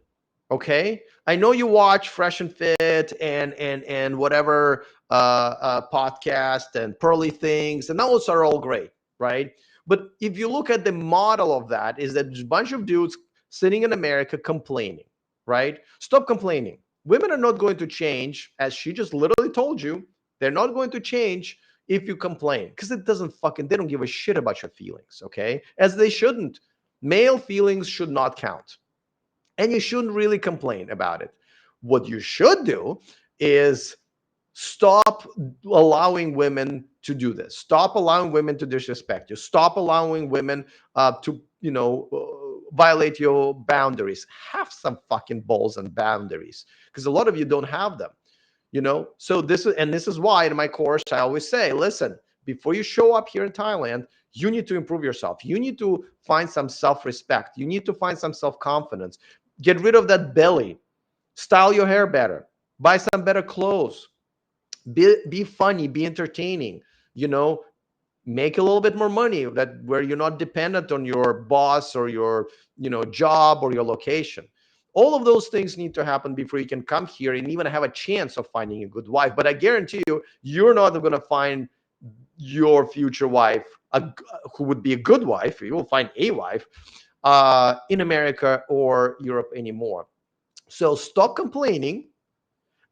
okay? I know you watch Fresh and Fit and whatever podcast and Pearly Things, and those are all great, right? But if you look at the model of that, is that a bunch of dudes sitting in America complaining, right? Stop complaining. Women are not going to change, as she just literally told you. They're not going to change if you complain, because it doesn't fucking, they don't give a shit about your feelings, okay? As they shouldn't. Male feelings should not count. And you shouldn't really complain about it. What you should do is stop allowing women to do this. Stop allowing women to disrespect you. Stop allowing women to, violate your boundaries. Have some fucking balls and boundaries, because a lot of you don't have them. So this is why in my course I always say, listen, before you show up here in Thailand, you need to improve yourself. You need to find some self-respect. You need to find some self-confidence. Get rid of that belly. Style your hair better. Buy some better clothes. Be funny. Be entertaining. Make a little bit more money, where you're not dependent on your boss or your job or your location. All of those things need to happen before you can come here and even have a chance of finding a good wife. But I guarantee you, you're not going to find your future wife who would be a good wife. You will find a wife in America or Europe anymore. So stop complaining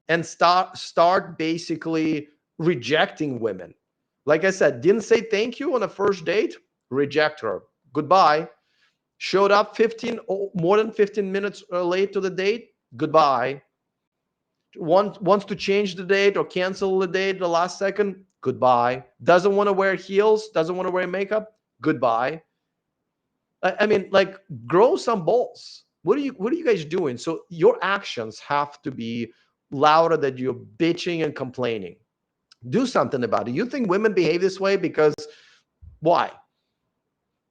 and start basically rejecting women. Like I said, didn't say thank you on a first date, reject her. Goodbye. Showed up more than 15 minutes late to the date, goodbye. Wants to change the date or cancel the date the last second, goodbye. Doesn't want to wear heels, doesn't want to wear makeup, goodbye. I mean, like, grow some balls. What are you guys doing? So your actions have to be louder than you're bitching and complaining. Do something about it. You think women behave this way because why?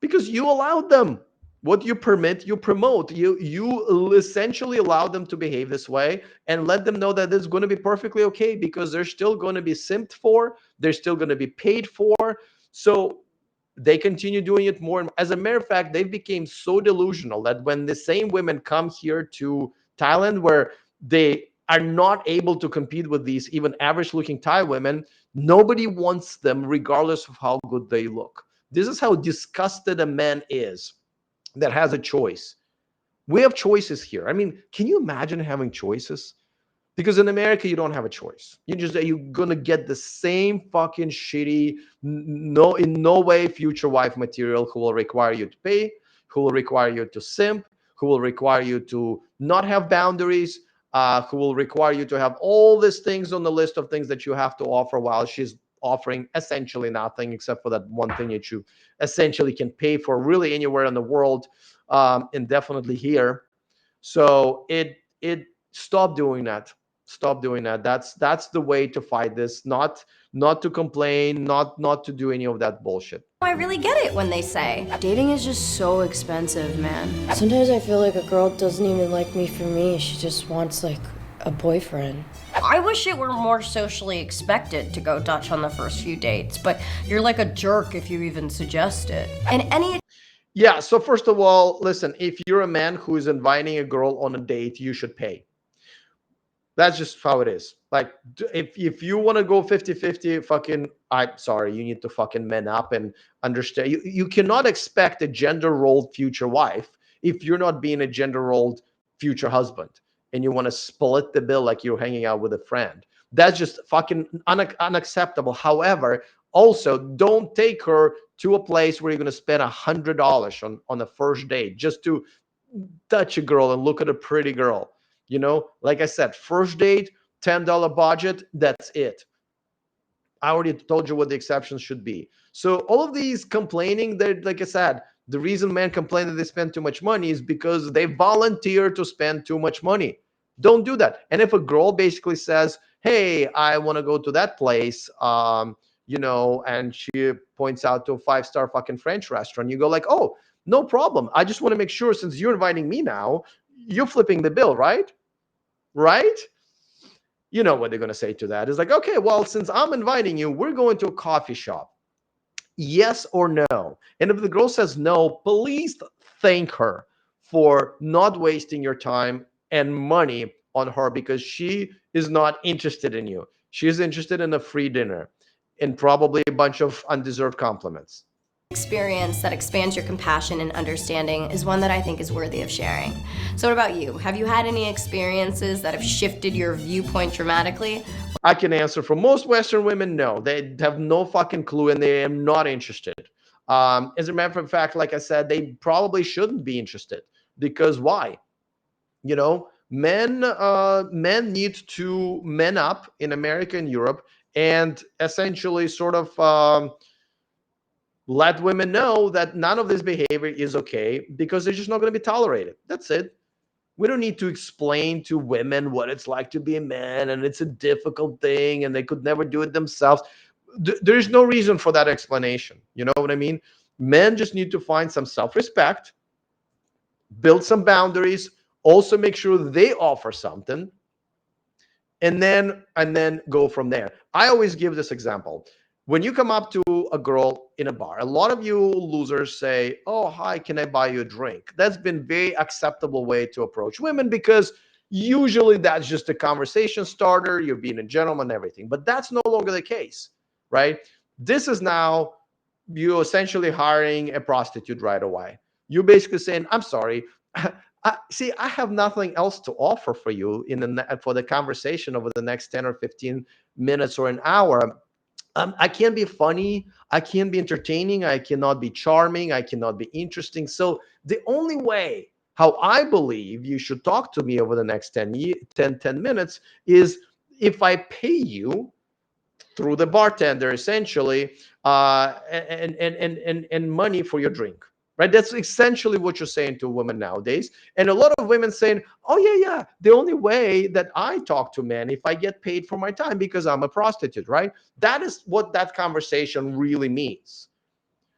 Because you allowed them. What you permit, you promote. You essentially allow them to behave this way and let them know that it's going to be perfectly okay, because they're still going to be simped for. They're still going to be paid for. So they continue doing it more. As a matter of fact, they became so delusional that when the same women come here to Thailand, where they are not able to compete with these even average looking Thai women, nobody wants them regardless of how good they look. This is how disgusted a man is that has a choice. We have choices here. I mean, can you imagine having choices? Because in America, you don't have a choice. You're gonna get the same fucking shitty, in no way future wife material, who will require you to pay, who will require you to simp, who will require you to not have boundaries, who will require you to have all these things on the list of things that you have to offer, while she's offering essentially nothing except for that one thing that you essentially can pay for really anywhere in the world, and definitely here. So it stop doing that. Stop doing that. That's the way to fight this. Not to complain, not to do any of that bullshit. I really get it when they say dating is just so expensive, man. Sometimes I feel like a girl doesn't even like me for me. She just wants like a boyfriend. I wish it were more socially expected to go Dutch on the first few dates, but you're like a jerk if you even suggest it. And Yeah, so first of all, listen, if you're a man who is inviting a girl on a date, you should pay. That's just how it is. Like, if you want to go 50-50, fucking, I'm sorry, you need to fucking man up and understand. You cannot expect a gender rolled future wife if you're not being a gender rolled future husband, and you want to split the bill like you're hanging out with a friend. That's just fucking unacceptable. However, also, don't take her to a place where you're going to spend $100 on the first date just to touch a girl and look at a pretty girl. Like I said, first date, $10 budget, that's it. I already told you what the exceptions should be. So all of these complaining, that, like I said, the reason men complain that they spend too much money is because they volunteer to spend too much money. Don't do that. And if a girl basically says, hey, I want to go to that place, and she points out to a 5-star fucking French restaurant, you go like, oh, no problem. I just want to make sure, since you're inviting me now, you're flipping the bill, right? Right? You know what they're going to say to that. It's like, okay, well, since I'm inviting you, we're going to a coffee shop. Yes or no? And if the girl says no, please thank her for not wasting your time and money on her, because she is not interested in you. She is interested in a free dinner and probably a bunch of undeserved compliments. Experience that expands your compassion and understanding is one that I think is worthy of sharing. So what about you? Have you had any experiences that have shifted your viewpoint dramatically? I can answer for most Western women, no, they have no fucking clue and they are not interested. As a matter of fact, like I said, they probably shouldn't be interested, because why? You know, men need to men up in America and Europe, and essentially sort of let women know that none of this behavior is okay, because they're just not going to be tolerated. That's it. We don't need to explain to women what it's like to be a man, and it's a difficult thing and they could never do it themselves. There's no reason for that explanation. You know what I mean? Men just need to find some self-respect, build some boundaries, also make sure they offer something, and then go from there. I always give this example. When you come up to a girl in a bar, a lot of you losers say, "Oh, hi, can I buy you a drink?" That's been very acceptable way to approach women, because usually that's just a conversation starter, you're being a gentleman and everything. But that's no longer the case, right? This is now you essentially hiring a prostitute right away. You're basically saying, "I'm sorry, see, I have nothing else to offer for you for the conversation over the next 10 or 15 minutes or an hour. I can't be funny. I can't be entertaining. I cannot be charming. I cannot be interesting. So the only way how I believe you should talk to me over the next 10 minutes is if I pay you through the bartender, essentially, and money for your drink." Right? That's essentially what you're saying to women nowadays. And a lot of women saying, "Oh yeah, the only way that I talk to men if I get paid for my time because I'm a prostitute." Right? That is what that conversation really means.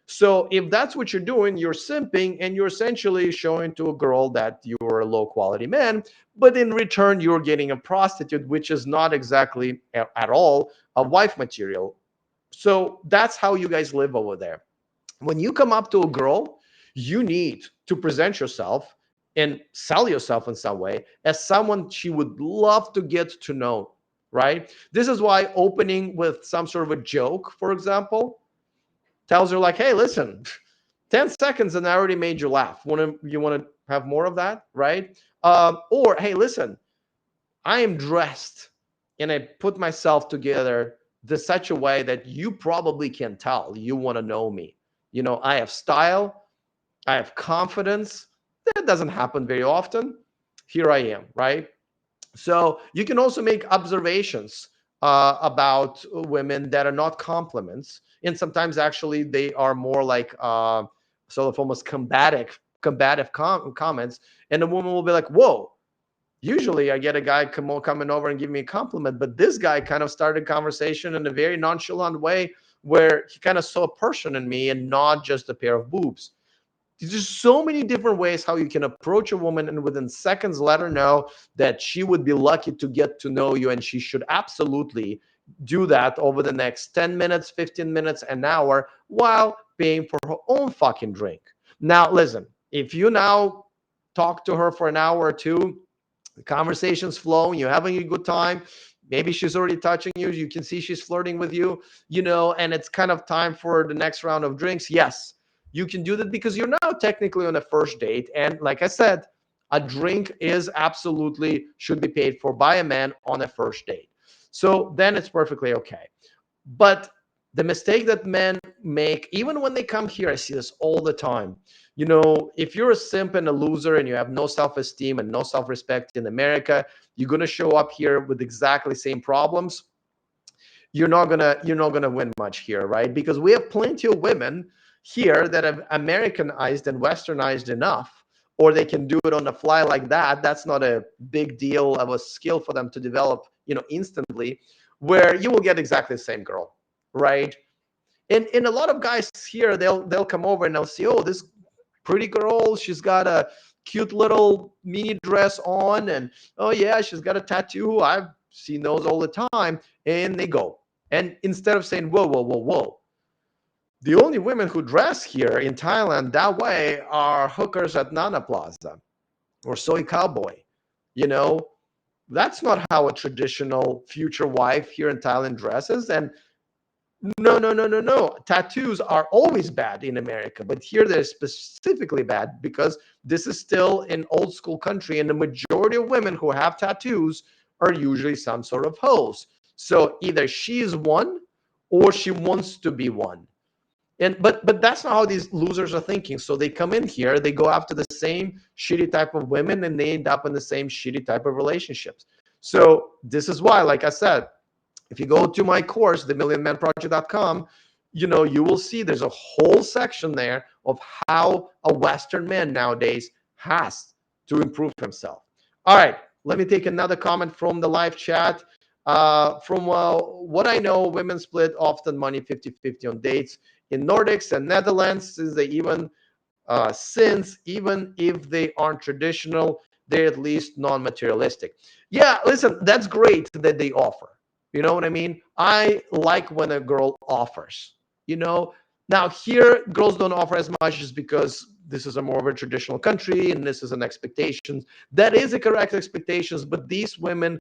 So if that's what you're doing, you're simping, and you're essentially showing to a girl that you're a low quality man, but in return, you're getting a prostitute, which is not exactly at all a wife material. So that's how you guys live over there. When you come up to a girl, you need to present yourself and sell yourself in some way as someone she would love to get to know, right? This is why opening with some sort of a joke, for example, tells her like, "Hey, listen, 10 seconds and I already made you laugh. You want to have more of that, right?" Or, "Hey, listen, I am dressed and I put myself together in such a way that you probably can tell you want to know me. You know, I have style, I have confidence. That doesn't happen very often. Here I am, right?" So you can also make observations about women that are not compliments, and sometimes actually they are more like sort of almost combative comments, and the woman will be like, "Whoa, usually I get a guy coming over and give me a compliment, but this guy kind of started conversation in a very nonchalant way where he kind of saw a person in me and not just a pair of boobs." There's just so many different ways how you can approach a woman and within seconds let her know that she would be lucky to get to know you, and she should absolutely do that over the next 10 minutes, 15 minutes, an hour, while paying for her own fucking drink. Now, listen, if you now talk to her for an hour or two, the conversation's flowing, you're having a good time, maybe she's already touching you, you can see she's flirting with you, and it's kind of time for the next round of drinks. Yes, you can do that, because you're now technically on a first date, and like I said, a drink is absolutely should be paid for by a man on a first date. So then it's perfectly okay. But the mistake that men make, even when they come here, I see this all the time. If you're a simp and a loser and you have no self-esteem and no self-respect in America, you're gonna show up here with exactly same problems. You're not gonna win much here, right? Because we have plenty of women here that have Americanized and westernized enough, or they can do it on the fly like that. That's not a big deal of a skill for them to develop, instantly, where you will get exactly the same girl, right? And a lot of guys here, they'll come over and they'll see, "Oh, this pretty girl, she's got a cute little mini dress on, and oh yeah, she's got a tattoo. I've seen those all the time." And they go. And instead of saying, "Whoa, whoa, whoa, whoa, the only women who dress here in Thailand that way are hookers at Nana Plaza or Soy Cowboy," you know, that's not how a traditional future wife here in Thailand dresses. And no, no, no, no, no. Tattoos are always bad in America, but here they're specifically bad because this is still an old school country, and the majority of women who have tattoos are usually some sort of hoes. So either she is one or she wants to be one. And but that's not how these losers are thinking. So they come in here, they go after the same shitty type of women, and they end up in the same shitty type of relationships. So this is why, like I said, if you go to my course, themillionmanproject.com, you will see there's a whole section there of how a Western man nowadays has to improve himself. All right, let me take another comment from the live chat. From what I know, women split often money 50-50 on dates. In Nordics and Netherlands, since even if they aren't traditional, they're at least non-materialistic. Yeah, listen, that's great that they offer. You know what I mean? I like when a girl offers. Now here girls don't offer as much just because this is a more of a traditional country and this is an expectation. That is a correct expectations, but these women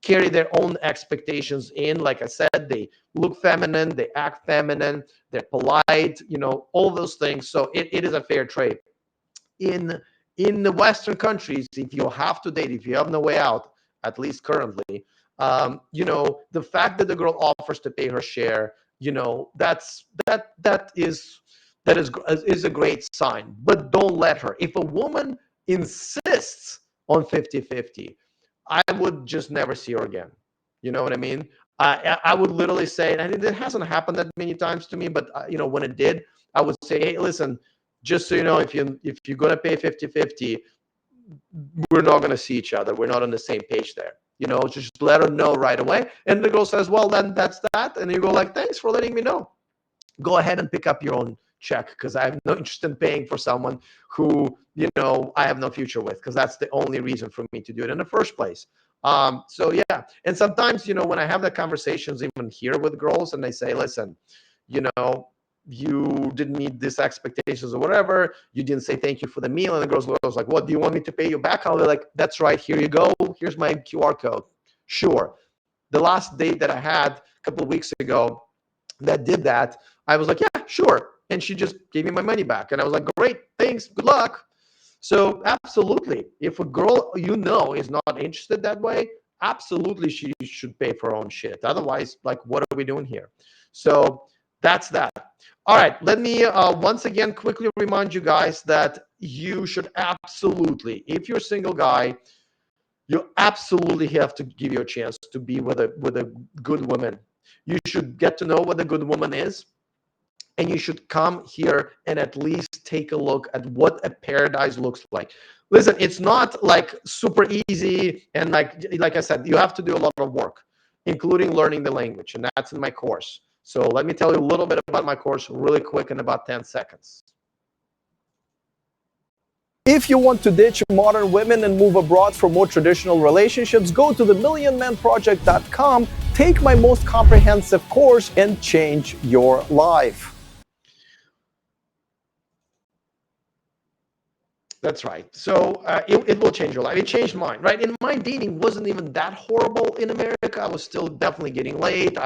carry their own expectations in. Like I said, they look feminine, they act feminine, they're polite, all those things. So it is a fair trade. In the Western countries, if you have to date, if you have no way out, at least currently, the fact that the girl offers to pay her share, that is a great sign. But don't let her. If a woman insists on 50-50, I would just never see her again. You know what I mean? I would literally say, and it hasn't happened that many times to me, but when it did, I would say, hey, listen, just so you know, if you're gonna pay 50-50, we're not gonna see each other. We're not on the same page there. Just let her know right away. And the girl says, well, then that's that. And you go like, thanks for letting me know. Go ahead and pick up your own check, because I have no interest in paying for someone who I have no future with, because that's the only reason for me to do it in the first place. So yeah, and sometimes when I have the conversations even here with girls, and they say, listen, you didn't meet these expectations or whatever, you didn't say thank you for the meal, and the girls was like, what, do you want me to pay you back? I'll be like, that's right, here you go, here's my QR code. Sure. The last date that I had a couple of weeks ago that did that, I was like, yeah, sure. And she just gave me my money back. And I was like, great, thanks, good luck. So absolutely, if a girl is not interested that way, absolutely she should pay for her own shit. Otherwise, like, what are we doing here? So that's that. All right, let me once again quickly remind you guys that you should absolutely, if you're a single guy, you absolutely have to give you a chance to be with a good woman. You should get to know what a good woman is, and you should come here and at least take a look at what a paradise looks like. Listen, it's not like super easy, and like I said, you have to do a lot of work, including learning the language, and that's in my course. So let me tell you a little bit about my course really quick in about 10 seconds. If you want to ditch modern women and move abroad for more traditional relationships, go to themillionmanproject.com, take my most comprehensive course, and change your life. That's right. So it will change your life. It changed mine, right? And my dating wasn't even that horrible in America. I was still definitely getting laid.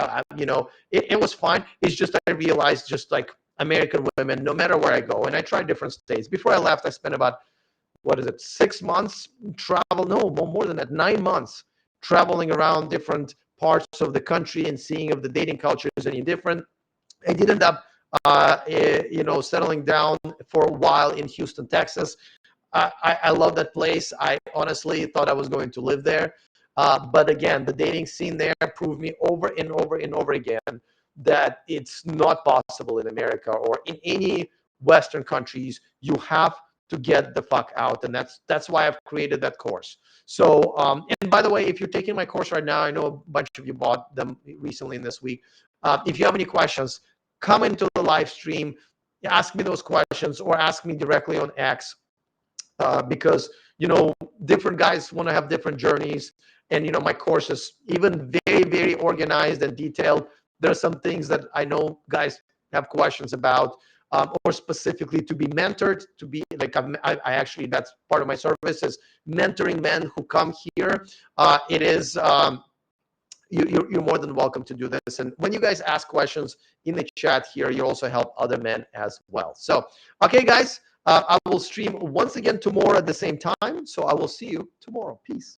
It was fine. It's just I realized, just like American women, no matter where I go, and I tried different states. Before I left, I spent about, 6 months travel? No, more than that, 9 months traveling around different parts of the country and seeing if the dating culture is any different. I did end up, settling down for a while in Houston, Texas. I love that place. I honestly thought I was going to live there. But again, the dating scene there proved me over and over and over again that it's not possible in America or in any Western countries. You have to get the fuck out. And that's why I've created that course. So, and by the way, if you're taking my course right now, I know a bunch of you bought them recently in this week. If you have any questions, come into the live stream, ask me those questions, or ask me directly on X. Because different guys want to have different journeys, and my course is even very, very organized and detailed. There are some things that I know guys have questions about, or specifically to be mentored, to be like, I actually, that's part of my service, is mentoring men who come here. It is you're more than welcome to do this. And when you guys ask questions in the chat here, you also help other men as well. So, okay, guys, I will stream once again tomorrow at the same time. So I will see you tomorrow. Peace.